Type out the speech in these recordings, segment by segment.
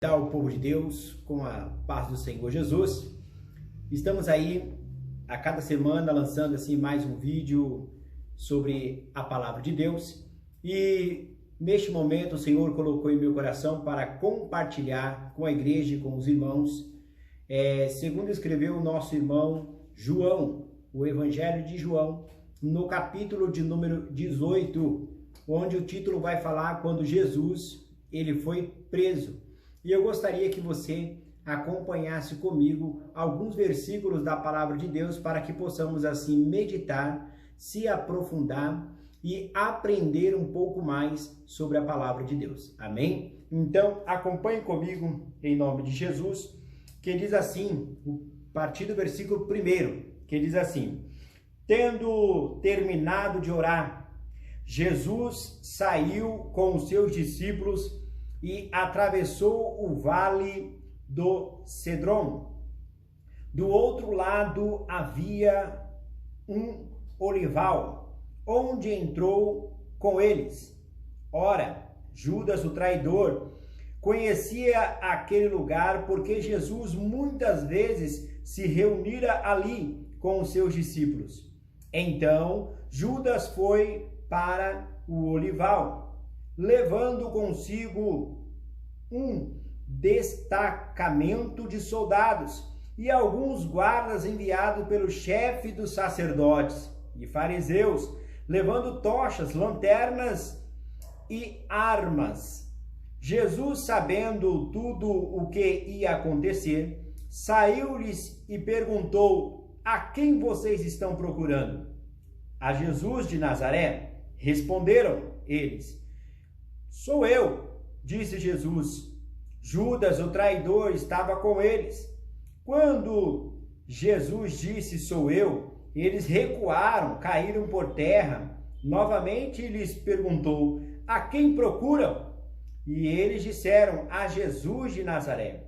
O povo de Deus com a paz do Senhor Jesus. Estamos aí a cada semana lançando assim mais um vídeo sobre a palavra de Deus, e neste momento o Senhor colocou em meu coração para compartilhar com a igreja e com os irmãos, segundo escreveu o nosso irmão João, o Evangelho de João, no capítulo de número 18, onde o título vai falar quando Jesus ele foi preso. E eu gostaria que você acompanhasse comigo alguns versículos da palavra de Deus para que possamos assim meditar, se aprofundar e aprender um pouco mais sobre a palavra de Deus. Amém? Então, acompanhe comigo em nome de Jesus, que diz assim, a partir do versículo 1, que diz assim: tendo terminado de orar, Jesus saiu com os seus discípulos e atravessou o vale do Cedron. Do outro lado havia um olival, onde entrou com eles. Ora, Judas, o traidor, conhecia aquele lugar porque Jesus muitas vezes se reunira ali com os seus discípulos. Então, Judas foi para o olival, levando consigo um destacamento de soldados e alguns guardas enviados pelo chefe dos sacerdotes e fariseus, levando tochas, lanternas e armas. Jesus, sabendo tudo o que ia acontecer, saiu-lhes e perguntou: a quem vocês estão procurando? A Jesus de Nazaré, responderam eles. Sou eu, disse Jesus. Judas, o traidor, estava com eles. Quando Jesus disse sou eu, eles recuaram, caíram por terra. Novamente lhes perguntou: a quem procuram? E eles disseram: a Jesus de Nazaré.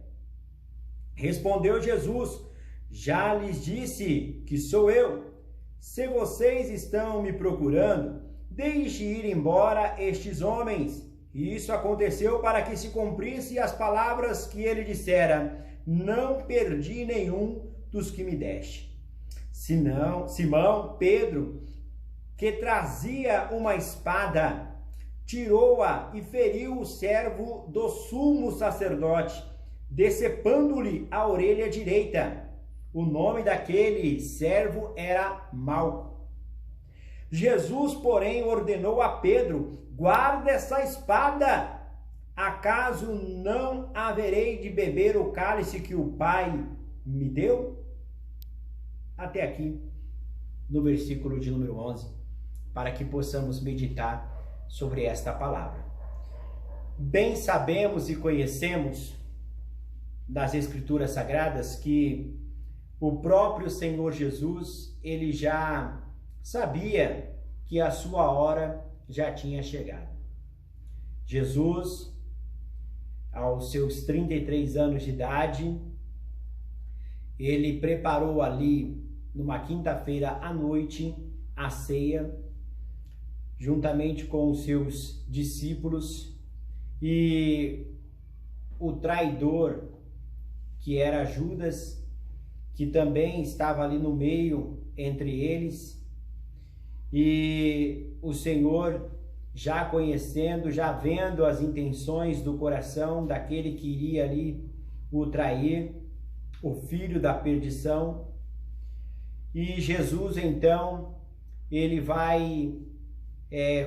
Respondeu Jesus: já lhes disse que sou eu. Se vocês estão me procurando, deixe ir embora estes homens. E isso aconteceu para que se cumprisse as palavras que ele dissera: não perdi nenhum dos que me deste. Simão Pedro, que trazia uma espada, tirou-a e feriu o servo do sumo sacerdote, decepando-lhe a orelha direita. O nome daquele servo era Malco. Jesus, porém, ordenou a Pedro: guarda essa espada. Acaso não haverei de beber o cálice que o Pai me deu? Até aqui, no versículo de número 11, para que possamos meditar sobre esta palavra. Bem sabemos e conhecemos das Escrituras Sagradas que o próprio Senhor Jesus, ele já sabia que a sua hora já tinha chegado. Jesus, aos seus 33 anos de idade, ele preparou ali, numa quinta-feira à noite, a ceia, juntamente com os seus discípulos, e o traidor, que era Judas, que também estava ali no meio entre eles, e o Senhor, já conhecendo, já vendo as intenções do coração daquele que iria ali o trair, o filho da perdição, e Jesus então, ele vai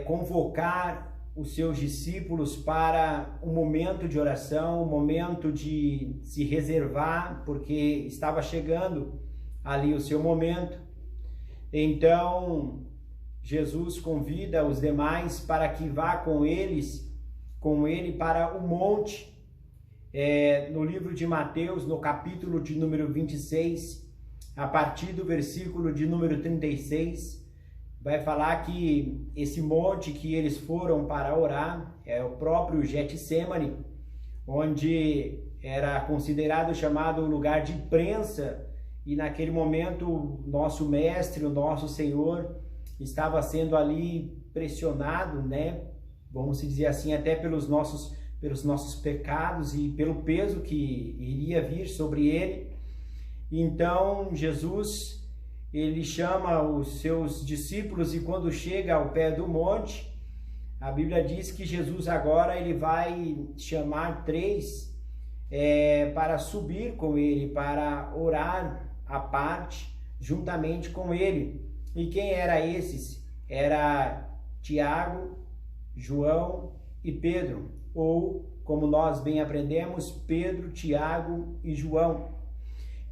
convocar os seus discípulos para um momento de oração, um momento de se reservar, porque estava chegando ali o seu momento. Então, Jesus convida os demais para que vá com ele para o monte. No livro de Mateus, no capítulo de número 26, a partir do versículo de número 36, vai falar que esse monte que eles foram para orar é o próprio Getsemane, onde era considerado, chamado lugar de prensa, e naquele momento o nosso mestre, o nosso Senhor, estava sendo ali pressionado, né? Vamos dizer assim, até pelos nossos pecados e pelo peso que iria vir sobre ele. Então Jesus, ele chama os seus discípulos, e quando chega ao pé do monte, a Bíblia diz que Jesus agora ele vai chamar 3 para subir com ele, para orar à parte, juntamente com ele. E quem era esses? Era Tiago, João e Pedro, ou, como nós bem aprendemos, Pedro, Tiago e João.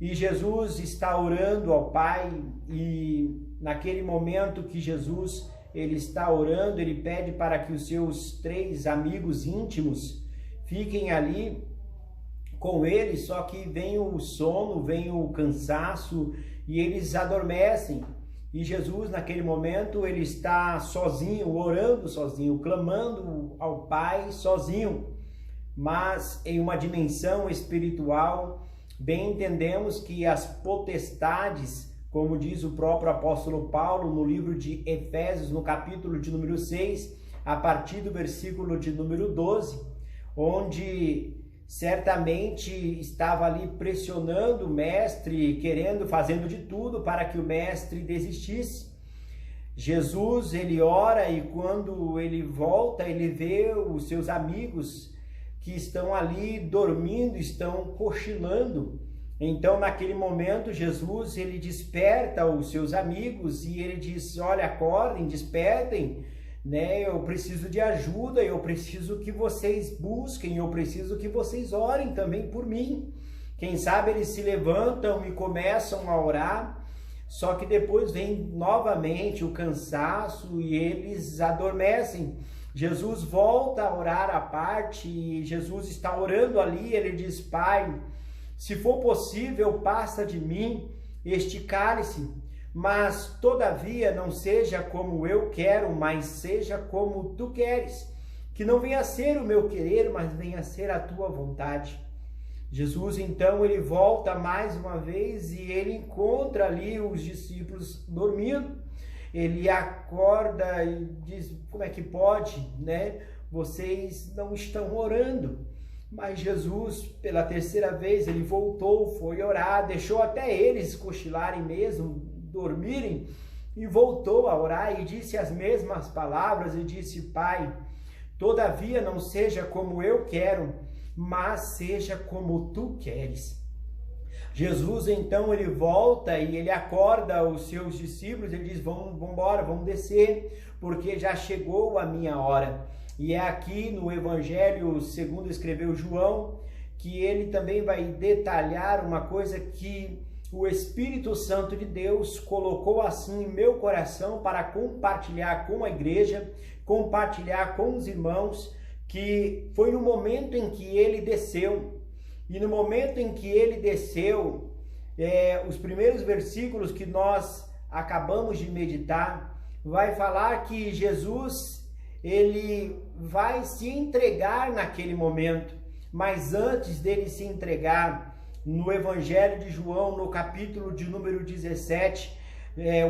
E Jesus está orando ao Pai, e naquele momento que Jesus ele está orando, ele pede para que os seus 3 amigos íntimos fiquem ali com ele, só que vem o sono, vem o cansaço e eles adormecem. E Jesus, naquele momento, ele está sozinho, orando sozinho, clamando ao Pai sozinho. Mas em uma dimensão espiritual, bem entendemos que as potestades, como diz o próprio apóstolo Paulo no livro de Efésios, no capítulo de número 6, a partir do versículo de número 12, onde certamente estava ali pressionando o mestre, fazendo de tudo para que o mestre desistisse. Jesus, ele ora, e quando ele volta, ele vê os seus amigos que estão ali dormindo, estão cochilando. Então, naquele momento, Jesus, ele desperta os seus amigos e ele diz: olha, acordem, despertem, né? Eu preciso de ajuda, eu preciso que vocês busquem, eu preciso que vocês orem também por mim. Quem sabe eles se levantam e começam a orar, só que depois vem novamente o cansaço e eles adormecem. Jesus volta a orar à parte, e Jesus está orando ali, ele diz: Pai, se for possível, passa de mim este cálice, mas todavia não seja como eu quero, mas seja como tu queres. Que não venha a ser o meu querer, mas venha a ser a tua vontade. Jesus, então, ele volta mais uma vez e ele encontra ali os discípulos dormindo. Ele acorda e diz: como é que pode, né? Vocês não estão orando. Mas Jesus, pela 3ª vez, ele voltou, foi orar, deixou até eles cochilarem mesmo, dormirem, e voltou a orar e disse as mesmas palavras e disse: Pai, todavia não seja como eu quero, mas seja como tu queres. Jesus, então, ele volta e ele acorda os seus discípulos, ele diz: vamos embora, vamos descer, porque já chegou a minha hora. E é aqui no Evangelho segundo escreveu João, que ele também vai detalhar uma coisa que o Espírito Santo de Deus colocou assim em meu coração para compartilhar com a igreja, compartilhar com os irmãos, que foi no momento em que ele desceu. E no momento em que ele desceu, os primeiros versículos que nós acabamos de meditar, vai falar que Jesus, ele vai se entregar naquele momento. Mas antes dele se entregar, no Evangelho de João, no capítulo de número 17,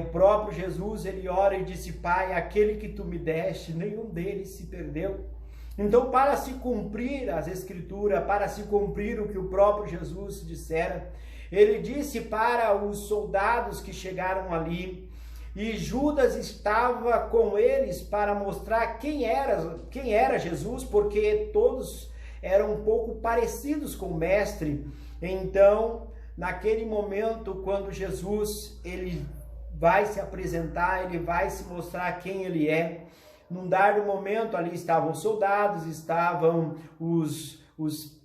o próprio Jesus, ele ora e disse: Pai, aquele que tu me deste, nenhum deles se perdeu. Então, para se cumprir as Escrituras, para se cumprir o que o próprio Jesus dissera, ele disse para os soldados que chegaram ali, e Judas estava com eles para mostrar quem era Jesus, porque todos eram um pouco parecidos com o mestre. Então, naquele momento, quando Jesus ele vai se apresentar, ele vai se mostrar quem ele é, num dado momento ali estavam os soldados, estavam os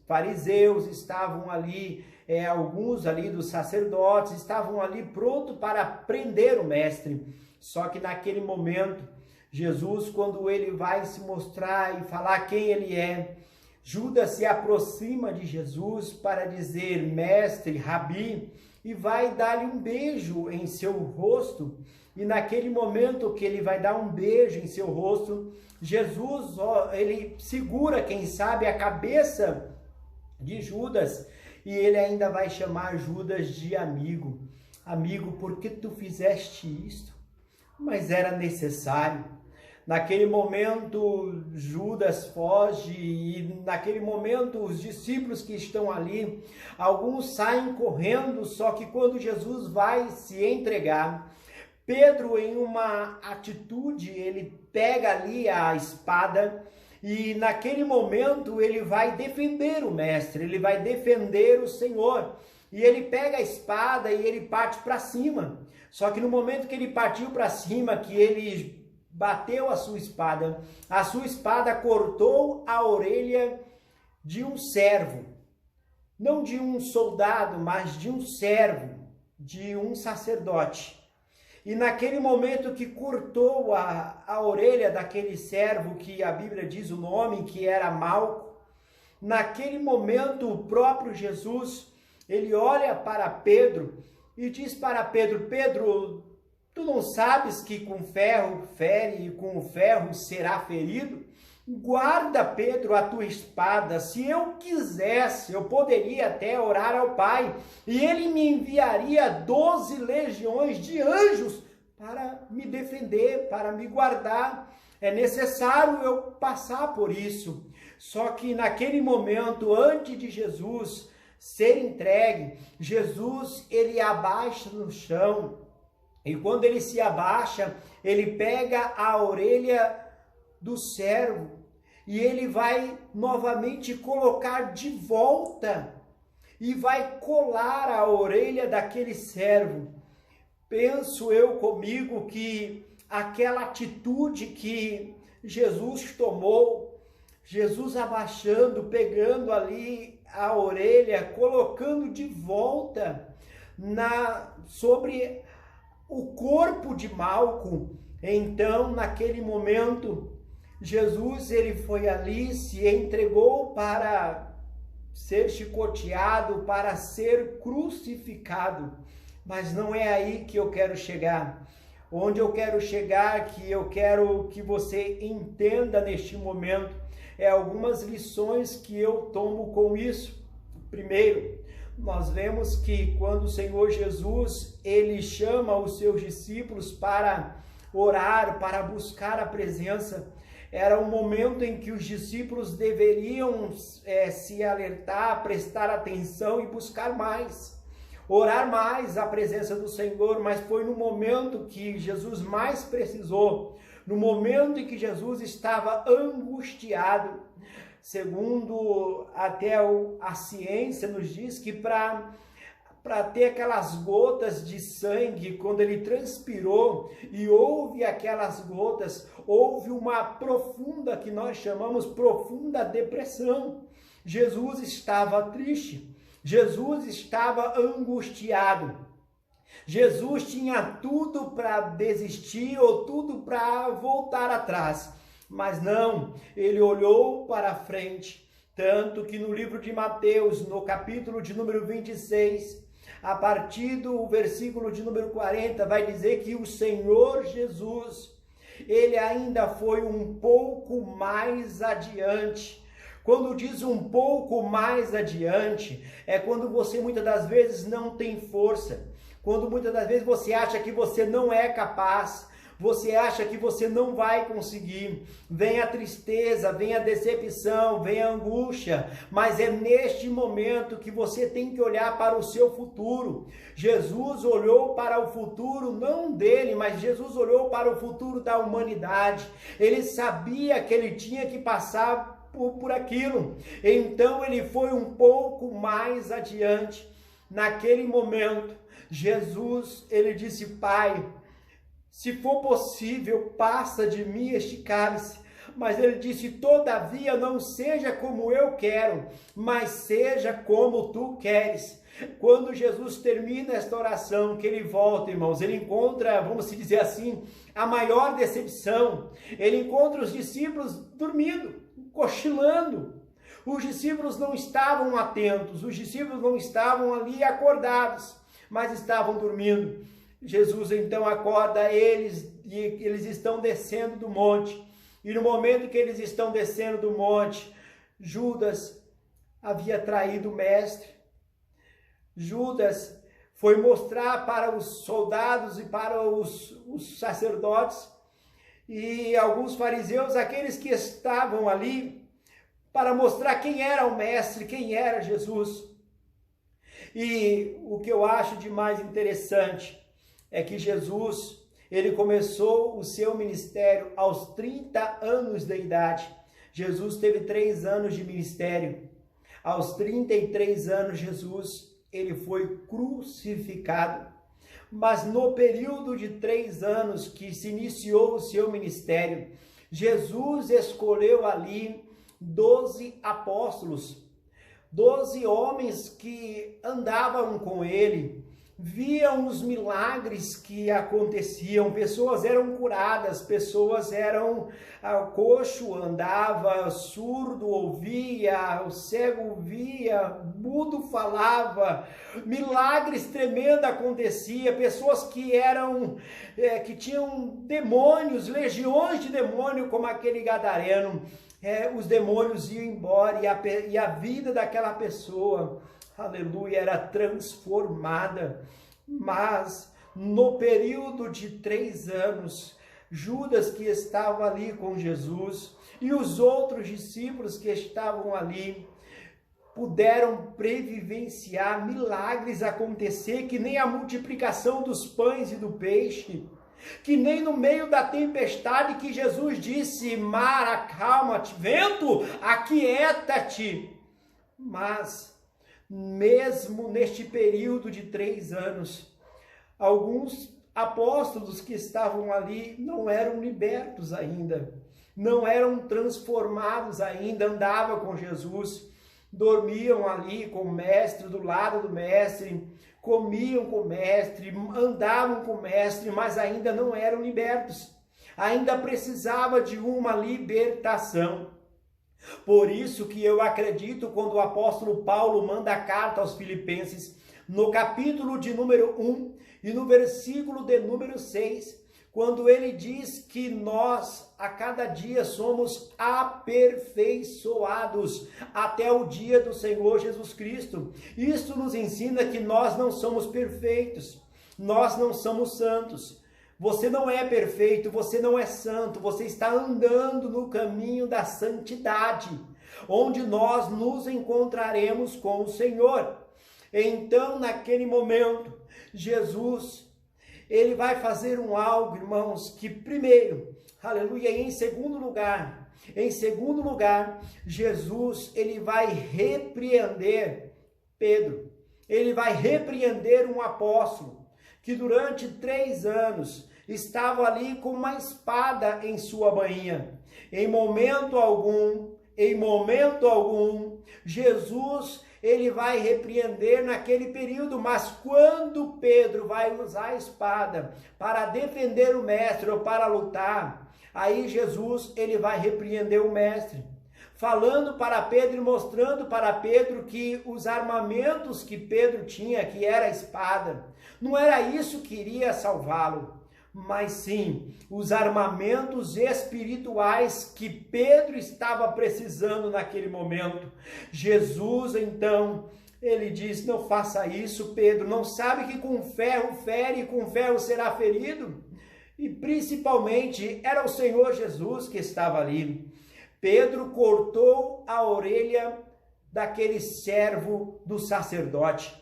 fariseus, estavam ali alguns ali dos sacerdotes, estavam ali pronto para prender o mestre. Só que naquele momento, Jesus, quando ele vai se mostrar e falar quem ele é, Judas se aproxima de Jesus para dizer: mestre, rabi, e vai dar-lhe um beijo em seu rosto. E naquele momento que ele vai dar um beijo em seu rosto, Jesus, ele segura, quem sabe, a cabeça de Judas, e ele ainda vai chamar Judas de amigo. Amigo, por que tu fizeste isto? Mas era necessário. Naquele momento, Judas foge e naquele momento os discípulos que estão ali, alguns saem correndo, só que quando Jesus vai se entregar, Pedro, em uma atitude, ele pega ali a espada e naquele momento ele vai defender o mestre, ele vai defender o Senhor. E ele pega a espada e ele parte para cima. Só que no momento que ele partiu para cima, que ele bateu a sua espada cortou a orelha de um servo. Não de um soldado, mas de um servo, de um sacerdote. E naquele momento que cortou a orelha daquele servo, que a Bíblia diz o nome, que era Malco, naquele momento o próprio Jesus, ele olha para Pedro e diz para Pedro: Pedro, tu não sabes que com ferro fere e com o ferro será ferido? Guarda, Pedro, a tua espada. Se eu quisesse, eu poderia até orar ao Pai, e ele me enviaria 12 legiões de anjos para me defender, para me guardar. É necessário eu passar por isso. Só que naquele momento, antes de Jesus ser entregue, Jesus, ele abaixa no chão, e quando ele se abaixa, ele pega a orelha do servo, e ele vai novamente colocar de volta, e vai colar a orelha daquele servo. Penso eu comigo que aquela atitude que Jesus tomou, Jesus abaixando, pegando ali a orelha, colocando de volta sobre o corpo de Malco. Então, naquele momento, Jesus, ele foi ali, se entregou para ser chicoteado, para ser crucificado. Mas não é aí que eu quero chegar. Onde eu quero chegar, que eu quero que você entenda neste momento, é algumas lições que eu tomo com isso. Primeiro, nós vemos que quando o Senhor Jesus, ele chama os seus discípulos para orar, para buscar a presença, era um momento em que os discípulos deveriam se alertar, prestar atenção e buscar mais, orar mais a presença do Senhor. Mas foi no momento que Jesus mais precisou, no momento em que Jesus estava angustiado. Segundo até a ciência nos diz que para ter aquelas gotas de sangue, quando ele transpirou e houve aquelas gotas, houve uma profunda, que nós chamamos profunda depressão. Jesus estava triste, Jesus estava angustiado. Jesus tinha tudo para desistir ou tudo para voltar atrás, mas não, ele olhou para frente. Tanto que no livro de Mateus, no capítulo de número 26, a partir do versículo de número 40, vai dizer que o Senhor Jesus, ele ainda foi um pouco mais adiante. Quando diz um pouco mais adiante, é quando você muitas das vezes não tem força, quando muitas das vezes você acha que você não é capaz, você acha que você não vai conseguir, vem a tristeza, vem a decepção, vem a angústia, mas é neste momento que você tem que olhar para o seu futuro. Jesus olhou para o futuro, não dele, mas Jesus olhou para o futuro da humanidade. Ele sabia que ele tinha que passar por aquilo, então ele foi um pouco mais adiante. Naquele momento, Jesus, ele disse: Pai, se for possível, passa de mim este cálice. Mas ele disse: todavia não seja como eu quero, mas seja como tu queres. Quando Jesus termina esta oração, que ele volta, irmãos, ele encontra, vamos dizer assim, a maior decepção. Ele encontra os discípulos dormindo, cochilando. Os discípulos não estavam atentos, os discípulos não estavam ali acordados, mas estavam dormindo. Jesus então acorda eles e eles estão descendo do monte. E no momento que eles estão descendo do monte, Judas havia traído o mestre. Judas foi mostrar para os soldados e para os sacerdotes e alguns fariseus, aqueles que estavam ali para mostrar quem era o mestre, quem era Jesus. E o que eu acho de mais interessante é que Jesus, ele começou o seu ministério aos 30 anos de idade. Jesus teve 3 anos de ministério. Aos 33 anos, Jesus, ele foi crucificado. Mas no período de 3 anos que se iniciou o seu ministério, Jesus escolheu ali 12 apóstolos, 12 homens que andavam com ele, viam os milagres que aconteciam, pessoas eram curadas, pessoas eram, coxo andava, surdo ouvia, o cego via, mudo falava, milagres tremendos aconteciam, pessoas que eram, que tinham demônios, legiões de demônio, como aquele gadareno, os demônios iam embora e a vida daquela pessoa, aleluia, era transformada. Mas no período de 3 anos, Judas, que estava ali com Jesus, e os outros discípulos que estavam ali, puderam previvenciar milagres acontecer, que nem a multiplicação dos pães e do peixe, que nem no meio da tempestade que Jesus disse: mar, acalma-te, vento, aquieta-te. Mas mesmo neste período de 3 anos, alguns apóstolos que estavam ali não eram libertos ainda, não eram transformados ainda, andavam com Jesus, dormiam ali com o mestre, do lado do mestre, comiam com o mestre, andavam com o mestre, mas ainda não eram libertos, ainda precisava de uma libertação. Por isso que eu acredito quando o apóstolo Paulo manda a carta aos Filipenses, no capítulo de número 1 e no versículo de número 6, quando ele diz que nós a cada dia somos aperfeiçoados até o dia do Senhor Jesus Cristo. Isso nos ensina que nós não somos perfeitos, nós não somos santos. Você não é perfeito, você não é santo, você está andando no caminho da santidade, onde nós nos encontraremos com o Senhor. Então, naquele momento, Jesus, ele vai fazer algo, irmãos, que primeiro, aleluia, e em segundo lugar, Jesus, ele vai repreender Pedro, ele vai repreender um apóstolo, que durante 3 anos estava ali com uma espada em sua bainha. Em momento algum, Jesus, ele vai repreender naquele período, mas quando Pedro vai usar a espada para defender o mestre ou para lutar, aí Jesus, ele vai repreender o mestre, falando para Pedro e mostrando para Pedro que os armamentos que Pedro tinha, que era a espada, não era isso que iria salvá-lo, mas sim os armamentos espirituais que Pedro estava precisando naquele momento. Jesus, então, ele diz: não faça isso, Pedro, não sabe que com ferro fere e com ferro será ferido? E principalmente era o Senhor Jesus que estava ali. Pedro cortou a orelha daquele servo do sacerdote.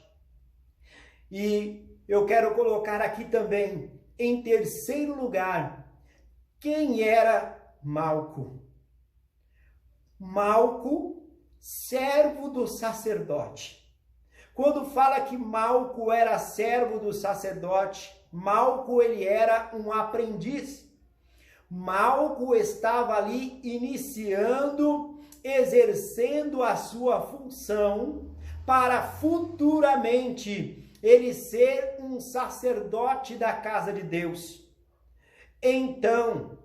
E eu quero colocar aqui também, em terceiro lugar, quem era Malco? Malco, servo do sacerdote. Quando fala que Malco era servo do sacerdote, Malco ele era um aprendiz. Malco estava ali iniciando, exercendo a sua função para futuramente ele ser um sacerdote da casa de Deus. Então,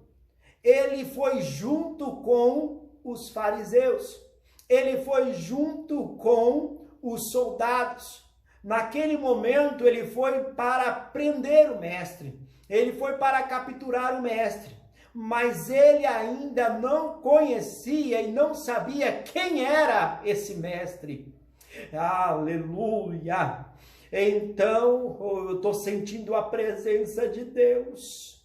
ele foi junto com os fariseus, ele foi junto com os soldados. Naquele momento, ele foi para prender o mestre, ele foi para capturar o mestre, mas ele ainda não conhecia e não sabia quem era esse mestre. Aleluia! Então, eu estou sentindo a presença de Deus.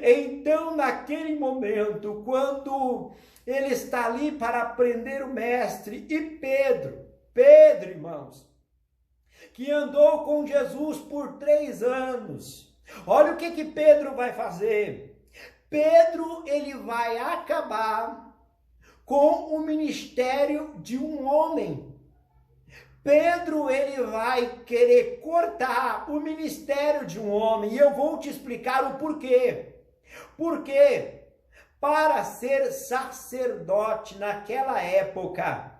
Então, naquele momento, quando ele está ali para aprender o mestre, e Pedro, irmãos, que andou com Jesus por 3 anos, olha o que Pedro vai fazer. Pedro, ele vai acabar com o ministério de um homem. Pedro, ele vai querer cortar o ministério de um homem, e eu vou te explicar o porquê. Porque para ser sacerdote naquela época,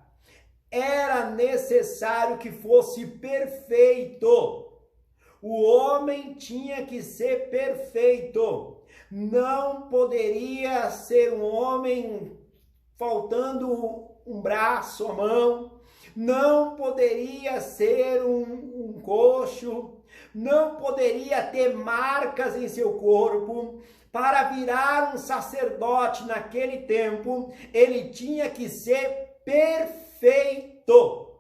era necessário que fosse perfeito. O homem tinha que ser perfeito. Não poderia ser um homem faltando um braço, a mão. Não poderia ser um coxo. Não poderia ter marcas em seu corpo. Para virar um sacerdote naquele tempo, ele tinha que ser perfeito.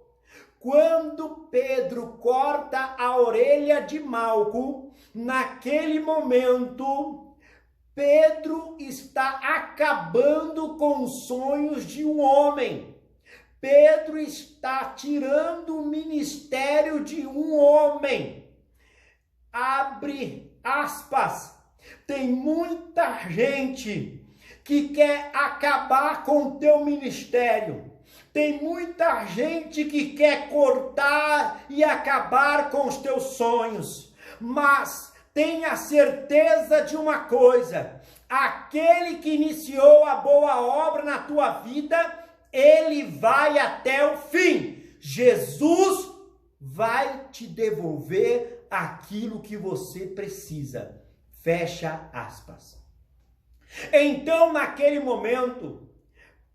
Quando Pedro corta a orelha de Malco, naquele momento, Pedro está acabando com os sonhos de um homem. Pedro está tirando o ministério de um homem. Abre aspas. Tem muita gente que quer acabar com o teu ministério. Tem muita gente que quer cortar e acabar com os teus sonhos. Mas tenha certeza de uma coisa: aquele que iniciou a boa obra na tua vida, ele vai até o fim. Jesus vai te devolver aquilo que você precisa. Fecha aspas. Então, naquele momento,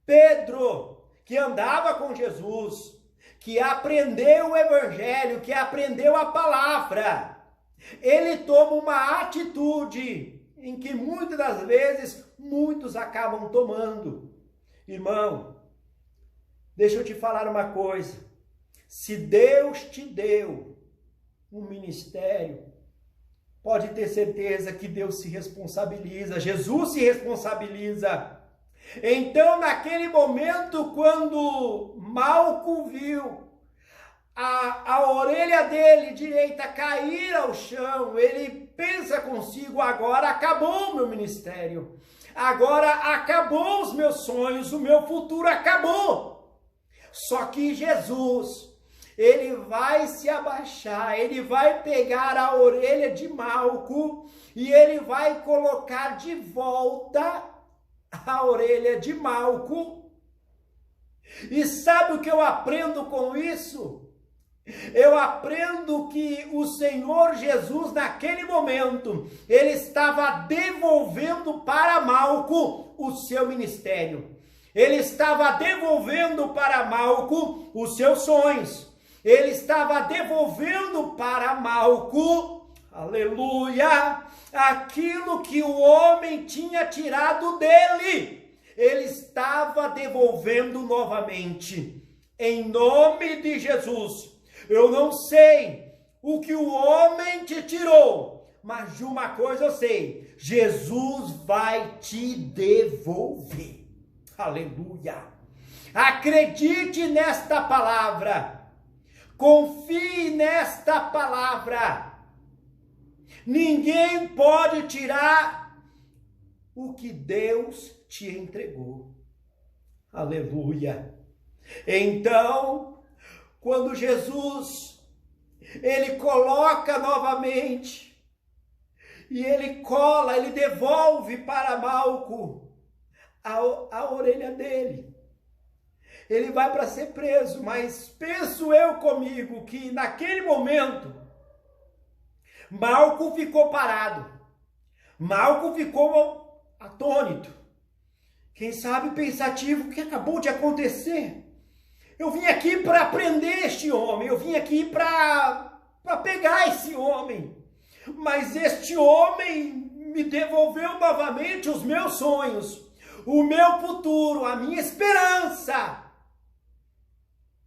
Pedro, que andava com Jesus, que aprendeu o evangelho, que aprendeu a palavra, ele toma uma atitude em que muitas das vezes muitos acabam tomando. Irmão, deixa eu te falar uma coisa. Se Deus te deu um ministério, pode ter certeza que Deus se responsabiliza, Jesus se responsabiliza. Então, naquele momento, quando Malco viu a orelha dele direita cair ao chão, ele pensa consigo: agora acabou o meu ministério, agora acabou os meus sonhos, o meu futuro acabou. Só que Jesus, ele vai se abaixar, ele vai pegar a orelha de Malco e ele vai colocar de volta a orelha de Malco. E sabe o que eu aprendo com isso? Eu aprendo que o Senhor Jesus, naquele momento, ele estava devolvendo para Malco o seu ministério. Ele estava devolvendo para Malco os seus sonhos. Ele estava devolvendo para Malco, aleluia, aquilo que o homem tinha tirado dele. Ele estava devolvendo novamente. Em nome de Jesus. Eu não sei o que o homem te tirou, mas de uma coisa eu sei: Jesus vai te devolver. Aleluia. Acredite nesta palavra. Confie nesta palavra. Ninguém pode tirar o que Deus te entregou. Aleluia. Então, quando Jesus, ele coloca novamente, e ele cola, ele devolve para Malco a orelha dele. Ele vai para ser preso, mas penso eu comigo que naquele momento, Malco ficou parado. Malco ficou atônito. Quem sabe pensativo: o que acabou de acontecer? Eu vim aqui para prender este homem, eu vim aqui para pegar esse homem. Mas este homem me devolveu novamente os meus sonhos, o meu futuro, a minha esperança.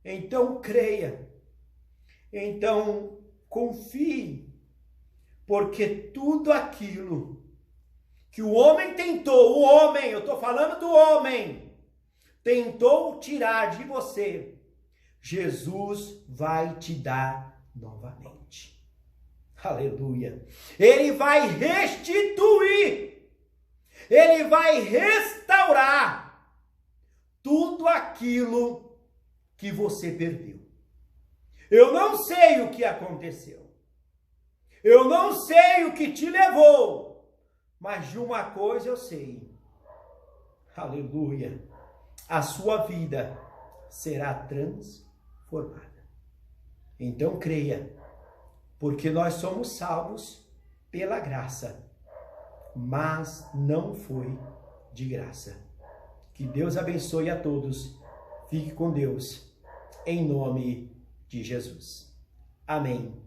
Então creia, então confie, porque tudo aquilo que o homem tentou, o homem, eu estou falando do homem, tentou tirar de você, Jesus vai te dar novamente. Aleluia. Ele vai restituir, ele vai restaurar tudo aquilo que você perdeu. Eu não sei o que aconteceu. Eu não sei o que te levou. Mas de uma coisa eu sei. Aleluia. A sua vida será transformada. Então creia, porque nós somos salvos pela graça, mas não foi de graça. Que Deus abençoe a todos. Fique com Deus, em nome de Jesus. Amém.